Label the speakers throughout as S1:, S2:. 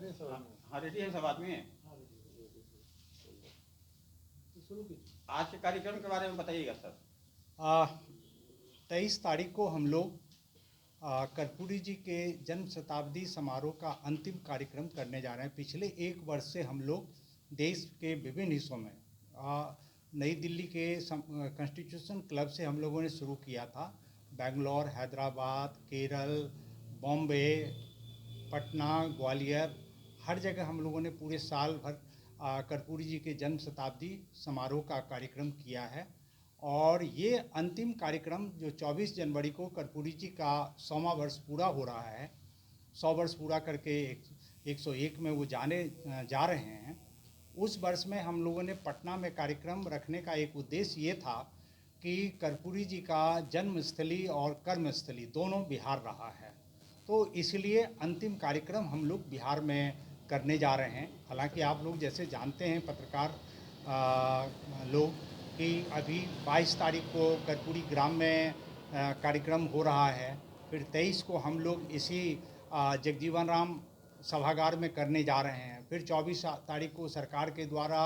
S1: हाँ रेडी है, सब आदमी है। आज के कार्यक्रम के बारे में बताइएगा सर।
S2: 23 तारीख को हम लोग कर्पूरी जी के जन्म शताब्दी समारोह का अंतिम कार्यक्रम करने जा रहे हैं। पिछले एक वर्ष से हम लोग देश के विभिन्न हिस्सों में नई दिल्ली के कॉन्स्टिट्यूशन क्लब से हम लोगों ने शुरू किया था। बेंगलोर, हैदराबाद, केरल, बॉम्बे, पटना, ग्वालियर, हर जगह हम लोगों ने पूरे साल भर कर्पूरी जी के जन्म शताब्दी समारोह का कार्यक्रम किया है। और ये अंतिम कार्यक्रम जो 24 जनवरी को कर्पूरी जी का 100वां वर्ष पूरा हो रहा है, 100 वर्ष पूरा करके 101 में वो जा रहे हैं। उस वर्ष में हम लोगों ने पटना में कार्यक्रम रखने का एक उद्देश्य ये था कि कर्पूरी जी का जन्मस्थली और कर्मस्थली दोनों बिहार रहा है, तो इसलिए अंतिम कार्यक्रम हम लोग बिहार में करने जा रहे हैं। हालांकि आप लोग जैसे जानते हैं पत्रकार लोग कि अभी 22 तारीख को कर्पूरी ग्राम में कार्यक्रम हो रहा है, फिर 23 को हम लोग इसी जगजीवन राम सभागार में करने जा रहे हैं, फिर 24 तारीख को सरकार के द्वारा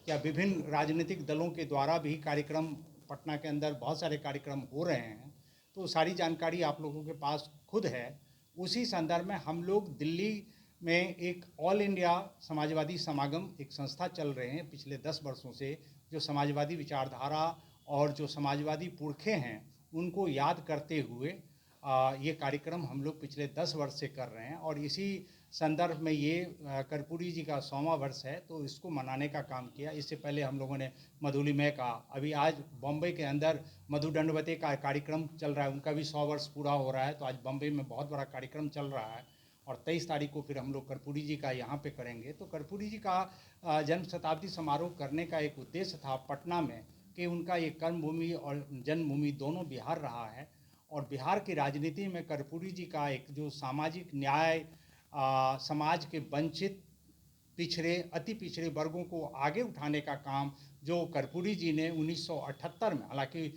S2: या विभिन्न राजनीतिक दलों के द्वारा भी कार्यक्रम पटना के अंदर बहुत सारे कार्यक्रम हो रहे हैं। तो सारी जानकारी आप लोगों के पास खुद है। उसी संदर्भ में हम लोग दिल्ली में एक ऑल इंडिया समाजवादी समागम एक संस्था चल रहे हैं पिछले 10 वर्षों से, जो समाजवादी विचारधारा और जो समाजवादी पुरखे हैं उनको याद करते हुए ये कार्यक्रम हम लोग पिछले 10 वर्ष से कर रहे हैं। और इसी संदर्भ में ये कर्पूरी जी का 100वां वर्ष है, तो इसको मनाने का काम किया। इससे पहले हम लोगों ने मधुलिमय का, अभी आज बॉम्बे के अंदर मधु दंडवते का कार्यक्रम चल रहा है, उनका भी 100 वर्ष पूरा हो रहा है, तो आज बॉम्बे में बहुत बड़ा कार्यक्रम चल रहा है। और 23 तारीख को फिर हम लोग कर्पूरी जी का यहाँ पे करेंगे। तो कर्पूरी जी का जन्म शताब्दी समारोह करने का एक उद्देश्य था पटना में कि उनका ये कर्मभूमि और जन्मभूमि दोनों बिहार रहा है, और बिहार की राजनीति में कर्पूरी जी का एक जो सामाजिक न्याय, समाज के वंचित, पिछड़े, अति पिछड़े वर्गों को आगे उठाने का काम जो कर्पूरी जी ने 1978 में, हालांकि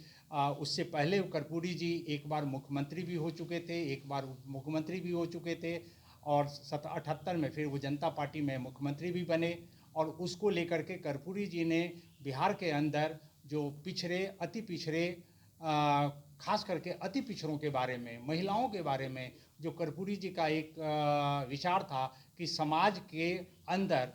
S2: उससे पहले कर्पूरी जी एक बार मुख्यमंत्री भी हो चुके थे, एक बार उप मुख्यमंत्री भी हो चुके थे, और 78 में फिर वो जनता पार्टी में मुख्यमंत्री भी बने। और उसको लेकर के कर्पूरी जी ने बिहार के अंदर जो पिछड़े, अति पिछड़े, खास करके अति पिछड़ों के बारे में, महिलाओं के बारे में जो कर्पूरी जी का एक विचार था कि समाज के अंदर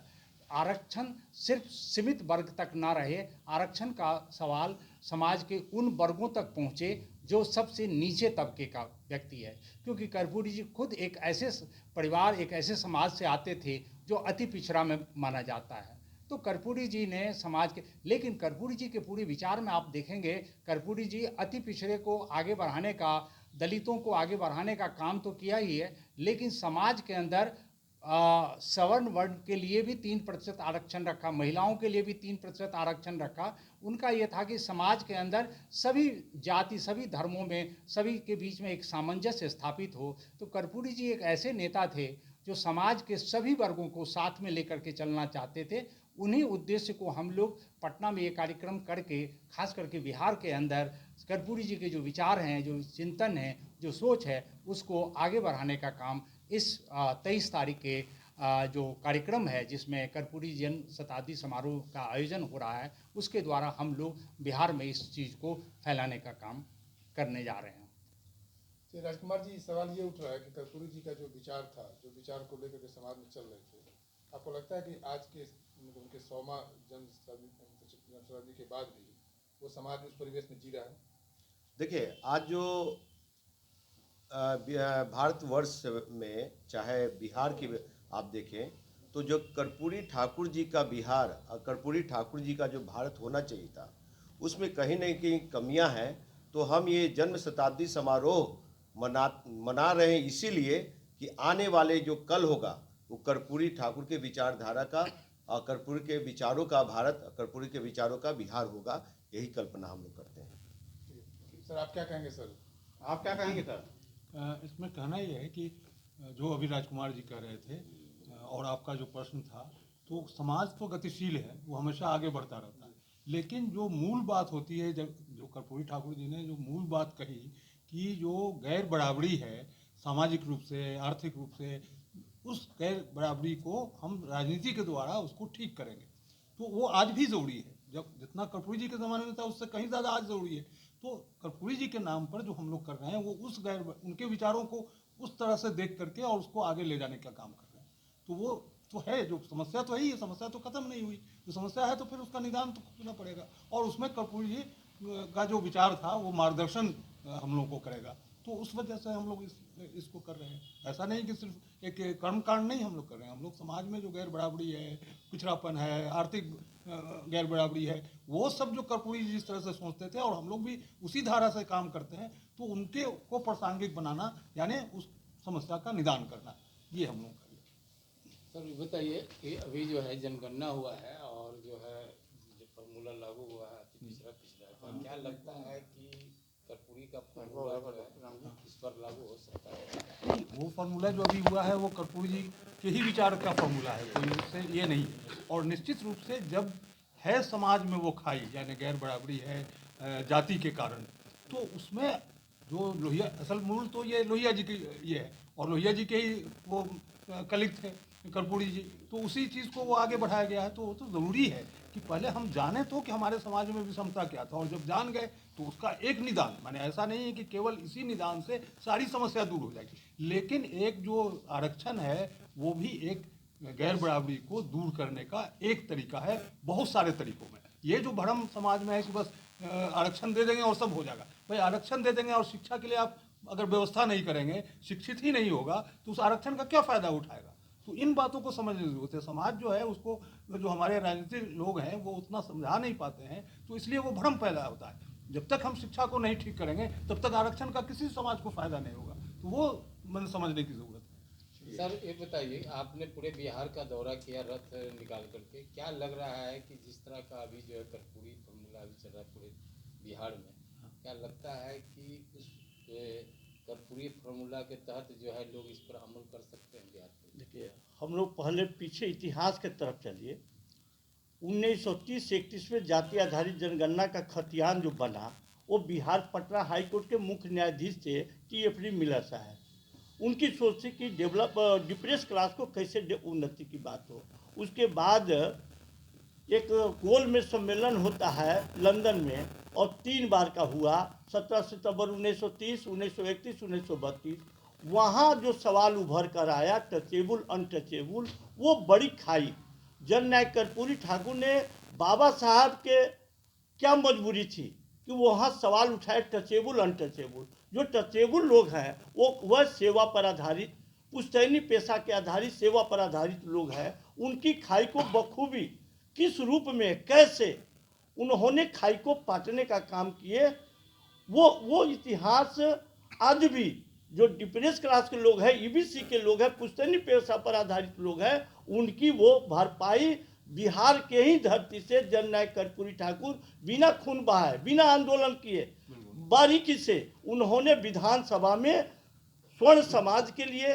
S2: आरक्षण सिर्फ सीमित वर्ग तक ना रहे, आरक्षण का सवाल समाज के उन वर्गों तक पहुँचे जो सबसे नीचे तबके का व्यक्ति है। क्योंकि कर्पूरी जी खुद एक ऐसे परिवार, एक ऐसे समाज से आते थे जो अति पिछड़ा में माना जाता है। तो कर्पूरी जी ने समाज के, लेकिन कर्पूरी जी के पूरे विचार में आप देखेंगे कर्पूरी जी अति पिछड़े को आगे बढ़ाने का, दलितों को आगे बढ़ाने का काम तो किया ही है, लेकिन समाज के अंदर सवर्ण वर्ग के लिए भी 3% आरक्षण रखा, महिलाओं के लिए भी 3% आरक्षण रखा। उनका ये था कि समाज के अंदर सभी जाति, सभी धर्मों में, सभी के बीच में एक सामंजस्य स्थापित हो। तो कर्पूरी जी एक ऐसे नेता थे जो समाज के सभी वर्गों को साथ में लेकर के चलना चाहते थे। उन्हीं उद्देश्य को हम लोग पटना में ये कार्यक्रम करके, खास करके बिहार के अंदर कर्पूरी जी के जो विचार हैं, जो चिंतन है, जो सोच है, उसको आगे बढ़ाने का काम इस 23 तारीख के जो कार्यक्रम है जिसमें कर्पूरी जन्म शताब्दी समारोह का आयोजन हो रहा है, उसके द्वारा हम लोग बिहार में इस चीज़ को फैलाने का काम करने जा रहे हैं।
S3: तो राजकुमार जी, सवाल ये उठ रहा है कि कर्पूरी जी का जो विचार था, जो विचार को लेकर के समाज में चल रहे थे, आपको लगता है कि आज के उनके 100वां जन्म शताब्दी के बाद भी वो समाज उस परिवेश में जी रहा है?
S4: देखिए, आज जो भारतवर्ष में चाहे बिहार की आप देखें तो जो कर्पूरी ठाकुर जी का बिहार और कर्पूरी ठाकुर जी का जो भारत होना चाहिए था, उसमें कहीं न कहीं कमियां हैं। तो हम ये जन्म शताब्दी समारोह मना रहे हैं इसीलिए कि आने वाले जो कल होगा वो कर्पूरी ठाकुर के विचारधारा का और कर्पूरी के विचारों का भारत, कर्पूरी के विचारों का बिहार होगा, यही कल्पना हम लोग करते हैं।
S3: सर आप क्या कहेंगे? सर
S1: आप क्या कहेंगे सर?
S5: इसमें कहना यह है कि जो अभी राजकुमार जी कह रहे थे और आपका जो प्रश्न था, तो समाज तो गतिशील है, वो हमेशा आगे बढ़ता रहता है, लेकिन जो मूल बात होती है, जब जो कर्पूरी ठाकुर जी ने जो मूल बात कही कि जो गैर बराबरी है सामाजिक रूप से, आर्थिक रूप से, उस गैर बराबरी को हम राजनीति के द्वारा उसको ठीक करेंगे। तो वो आज भी ज़रूरी है, जब जितना कर्पूरी जी के ज़माने में था उससे कहीं ज़्यादा आज ज़रूरी है। तो कर्पूरी जी के नाम पर जो हम लोग कर रहे हैं वो उस उनके विचारों को उस तरह से देख करके और उसको आगे ले जाने का काम कर रहे हैं। तो वो तो है, जो समस्या तो है ही है, समस्या तो खत्म नहीं हुई। जो समस्या है तो फिर उसका निदान तो खोजना पड़ेगा, और उसमें कर्पूरी जी का जो विचार था वो मार्गदर्शन हम लोग को करेगा। तो उस वजह से हम लोग इसको कर रहे हैं। ऐसा नहीं कि सिर्फ एक कर्मकांड नहीं हम लोग कर रहे हैं, हम लोग समाज में जो गैर बराबरी है, पिछड़ापन है, आर्थिक गैर बराबरी है, वो सब जो कर्पूरी जी जिस तरह से सोचते थे और हम लोग भी उसी धारा से काम करते हैं, तो उनके को प्रासंगिक बनाना, यानी उस समस्या का निदान करना, ये हम लोग कर रहे हैं।
S6: सर ये बताइए कि अभी जो है जनगणना हुआ है और जो है जो फार्मूला लागू हुआ है अति पिछड़ा पिछड़ा, तो क्या लगता है कि कर्पूरी का फार्मूला जो है इस पर लागू हो सकता है?
S5: वो फार्मूला जो अभी हुआ है वो कर्पूरी जी के ही विचार का फार्मूला है, कोई उससे ये नहीं है। और निश्चित रूप से जब है समाज में वो खाई, यानी गैर बराबरी है जाति के कारण, तो उसमें जो लोहिया, असल मूल तो ये लोहिया जी की ये है, और लोहिया जी के ही वो कलिक थे कर्पूरी जी, तो उसी चीज़ को वो आगे बढ़ाया गया है। तो वो तो ज़रूरी है कि पहले हम जाने तो कि हमारे समाज में विषमता क्या था, और जब जान गए तो उसका एक निदान, माने ऐसा नहीं है कि केवल इसी निदान से सारी समस्या दूर हो जाएगी, लेकिन एक जो आरक्षण है वो भी एक गैर बराबरी को दूर करने का एक तरीका है, बहुत सारे तरीकों में। ये जो भ्रम समाज में है कि बस आरक्षण दे देंगे और सब हो जाएगा, भाई आरक्षण दे देंगे और शिक्षा के लिए आप अगर व्यवस्था नहीं करेंगे, शिक्षित ही नहीं होगा, तो उस आरक्षण का क्या फ़ायदा उठाएगा? तो इन बातों को समझने की जरूरत है। समाज जो है उसको, जो हमारे राजनीतिक लोग हैं वो उतना समझा नहीं पाते हैं, तो इसलिए वो भ्रम पैदा होता है। जब तक हम शिक्षा को नहीं ठीक करेंगे तब तक आरक्षण का किसी समाज को फायदा नहीं होगा, तो वो मैंने समझने की जरूरत है।
S6: सर ये बताइए, आपने पूरे बिहार का दौरा किया रथ निकाल करके, क्या लग रहा है कि जिस तरह का अभी जो है कर्पूरी फार्मूला अभी चल रहा है पूरे बिहार में, क्या लगता है कि उस कर्पूरी फार्मूला के तहत जो है लोग इस पर अमल कर सकते हैं बिहार में?
S7: देखिए, हम लोग पहले पीछे इतिहास के तरफ चलिए। 1930-31 में जाति आधारित जनगणना का खतियान जो बना, वो बिहार पटना हाई कोर्ट के मुख्य न्यायाधीश थे TFD मिलर साहब। उनकी सोच थी कि डिप्रेस क्लास को कैसे उन्नति की बात हो। उसके बाद एक गोलमेज सम्मेलन होता है लंदन में, और 3 बार का हुआ, 17 सितंबर 1930, 1931, 1932। वहाँ जो सवाल उभर कर आया टचेबल अनटचेबल, वो बड़ी खाई। जननायक कर्पूरी ठाकुर ने, बाबा साहब के क्या मजबूरी थी कि वहाँ सवाल उठाए टचेबल अनटचेबल। जो टचेबल लोग हैं वह सेवा पर आधारित, पुश्तैनी पेशा के आधारित सेवा पर आधारित लोग हैं। उनकी खाई को बखूबी किस रूप में, कैसे उन्होंने खाई को पाटने का काम किए, वो इतिहास आज भी जो डिप्रेस क्लास के लोग हैं, EBC के लोग हैं, पुश्तैनी पेशा पर आधारित लोग हैं, उनकी वो भरपाई बिहार के ही धरती से जननायक कर्पूरी ठाकुर बिना खून बहाए, बिना आंदोलन किए, बारीकी से उन्होंने विधानसभा में स्वर्ण समाज के लिए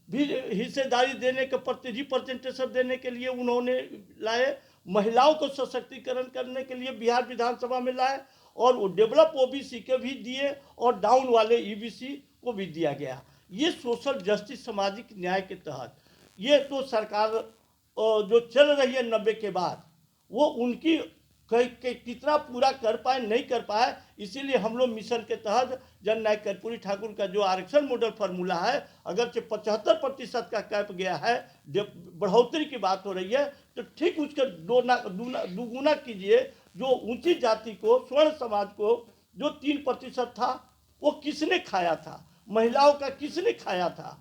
S7: भी हिस्सेदारी देने के प्रति रिप्रेजेंटेशन देने के लिए उन्होंने लाए, महिलाओं को सशक्तिकरण करने के लिए बिहार विधानसभा में लाए, और वो डेवलप OBC के भी दिए और डाउन वाले EBC को भी दिया गया। ये सोशल जस्टिस, सामाजिक न्याय के तहत ये तो सरकार जो चल रही है 90 के बाद, वो उनकी कितना पूरा कर पाए नहीं कर पाए। इसीलिए हम लोग मिशन के तहत जननायक कर्पूरी ठाकुर का जो आरक्षण मॉडल फार्मूला है, अगर से 75% का कैप गया है, बढ़ोतरी की बात हो रही है, तो ठीक उसके दुगुना कीजिए। जो ऊंची जाति को, स्वर्ण समाज को जो 3% था, वो किसने खाया था, महिलाओं का किसने खाया था?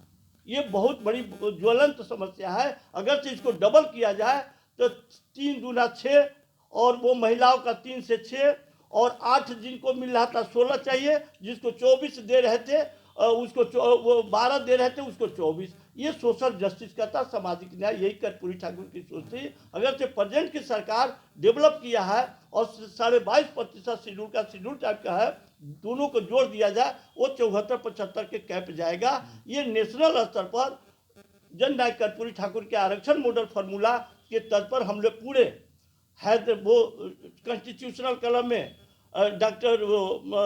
S7: ये बहुत बड़ी ज्वलंत समस्या है। अगर से इसको डबल किया जाए तो 3 दूना 6, और वो महिलाओं का 3 से 6, और 8 जिनको मिल रहा था 16 चाहिए, जिसको 24 दे रहे थे उसको वो 12 दे रहे थे उसको 24। ये सोशल जस्टिस का था, सामाजिक न्याय, यही कर्पूरी ठाकुर की सोच थी। अगर से प्रेजेंट की सरकार डेवलप किया है और 22.5% शेड्यूल का शेड्यूल टाइप का है, दोनों को जोड़ दिया जाए, वो 74-75 के कैप जाएगा। ये नेशनल स्तर पर जननायक कर्पूरी ठाकुर के आरक्षण मॉडल फार्मूला के तर्ज पर हम लोग पूरे है, वो कॉन्स्टिट्यूशनल कलम में डॉक्टर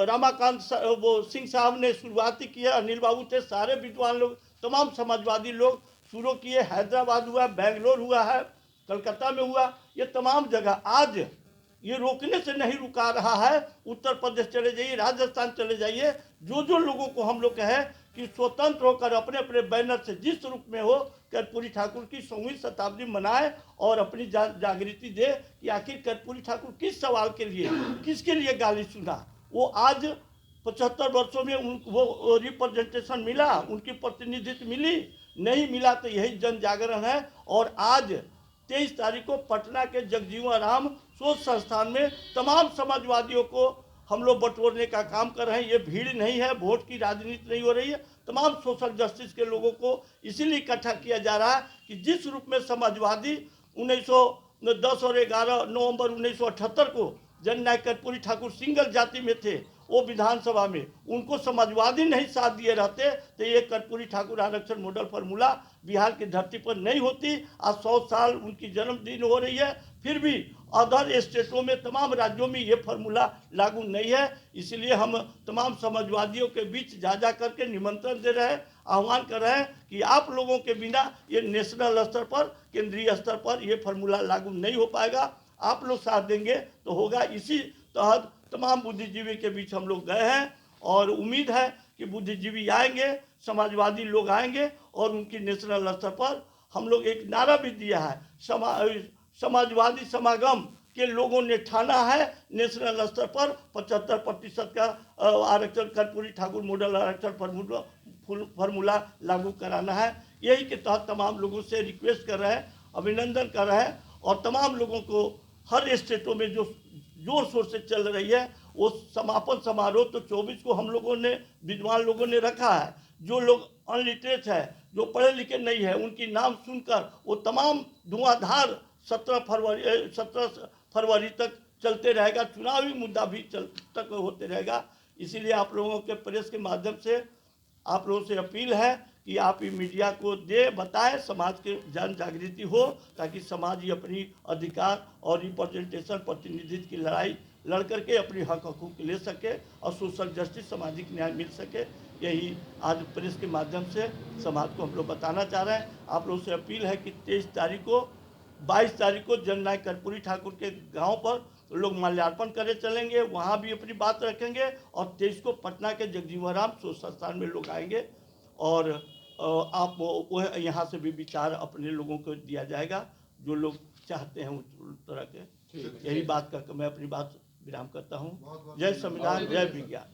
S7: रामाकांत सिंह साहब ने शुरुआती किया, अनिल बाबू थे, सारे विद्वान लोग, तमाम समाजवादी लोग शुरू किए, हैदराबाद हुआ, बेंगलोर हुआ है, कलकत्ता में हुआ, ये तमाम जगह आज ये रोकने से नहीं रुका रहा है। उत्तर प्रदेश चले जाइए, राजस्थान चले जाइए, जो जो लोगों को हम लोग कहें कि स्वतंत्र होकर अपने अपने बैनर से जिस रूप में हो कर्पूरी ठाकुर की 100वीं शताब्दी मनाए और अपनी जागृति दे कि आखिर कर्पूरी ठाकुर किस सवाल के लिए, किसके लिए गाली सुना। वो आज 75 वर्षों में वो रिप्रेजेंटेशन मिला, उनकी प्रतिनिधित्व मिली, नहीं मिला तो यही जन जागरण है। और आज 23 तारीख को पटना के जगजीवन राम शोध संस्थान में तमाम समाजवादियों को हम लोग बटोरने का काम कर रहे हैं। ये भीड़ नहीं है, वोट की राजनीति नहीं हो रही है, तमाम सोशल जस्टिस के लोगों को इसीलिए इकट्ठा किया जा रहा है कि जिस रूप में समाजवादी 1910 और 11 नवंबर 1978 को जननायक कर्पूरी ठाकुर सिंगल जाति में थे, वो विधानसभा में उनको समाजवादी नहीं साथ दिए रहते तो ये कर्पूरी ठाकुर आरक्षण मॉडल फार्मूला बिहार की धरती पर नहीं होती। आज 100 साल उनकी जन्मदिन हो रही है, फिर भी अदर स्टेटों में तमाम राज्यों में ये फार्मूला लागू नहीं है। इसलिए हम तमाम समाजवादियों के बीच जा जा करके निमंत्रण दे रहे हैं, आह्वान कर रहे हैं कि आप लोगों के बिना ये नेशनल स्तर पर, केंद्रीय स्तर पर ये फार्मूला लागू नहीं हो पाएगा। आप लोग साथ देंगे तो होगा। इसी तहत तमाम बुद्धिजीवी के बीच हम लोग गए हैं और उम्मीद है कि बुद्धिजीवी आएंगे, समाजवादी लोग आएंगे और उनकी नेशनल स्तर पर हम लोग एक नारा भी दिया है, समाजवादी समागम के लोगों ने ठाना है नेशनल स्तर पर 75% का आरक्षण कर्पूरी ठाकुर मॉडल आरक्षण फार्मूला लागू कराना है। यही के तहत तमाम लोगों से रिक्वेस्ट कर रहे हैं, अभिनंदन कर रहे हैं और तमाम लोगों को हर स्टेटों में जो जोर शोर से चल रही है वो समापन समारोह तो 24 को हम लोगों ने, विद्वान लोगों ने रखा है। जो लोग अनलिटरेट है, जो पढ़े लिखे नहीं है, उनकी नाम सुनकर वो तमाम धुआंधार 17 फरवरी तक चलते रहेगा, चुनावी मुद्दा भी तक होते रहेगा। इसीलिए आप लोगों के प्रेस के माध्यम से आप लोगों से अपील है कि आप ये मीडिया को दे बताएं, समाज के जन जागृति हो ताकि समाज ही अपनी अधिकार और रिप्रेजेंटेशन प्रतिनिधित्व की लड़ाई लड़ करके अपनी हक हकूक़ ले सके और सोशल जस्टिस, सामाजिक न्याय मिल सके। यही आज प्रेस के माध्यम से समाज को हम लोग बताना चाह रहे हैं। आप लोगों से अपील है कि 23 तारीख को 22 तारीख को जननायक कर्पूरी ठाकुर के गांव पर लोग माल्यार्पण करे चलेंगे, वहां भी अपनी बात रखेंगे और 23 को पटना के जगजीवन राम शोध संस्थान में लोग आएंगे और आप वो यहाँ से भी विचार अपने लोगों को दिया जाएगा जो लोग चाहते हैं उस तरह के। यही बात का मैं अपनी बात विराम करता हूँ। जय संविधान, जय विज्ञान।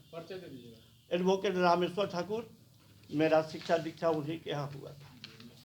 S7: एडवोकेट रामेश्वर ठाकुर, मेरा शिक्षा दीक्षा उन्हीं के यहाँ हुआ था।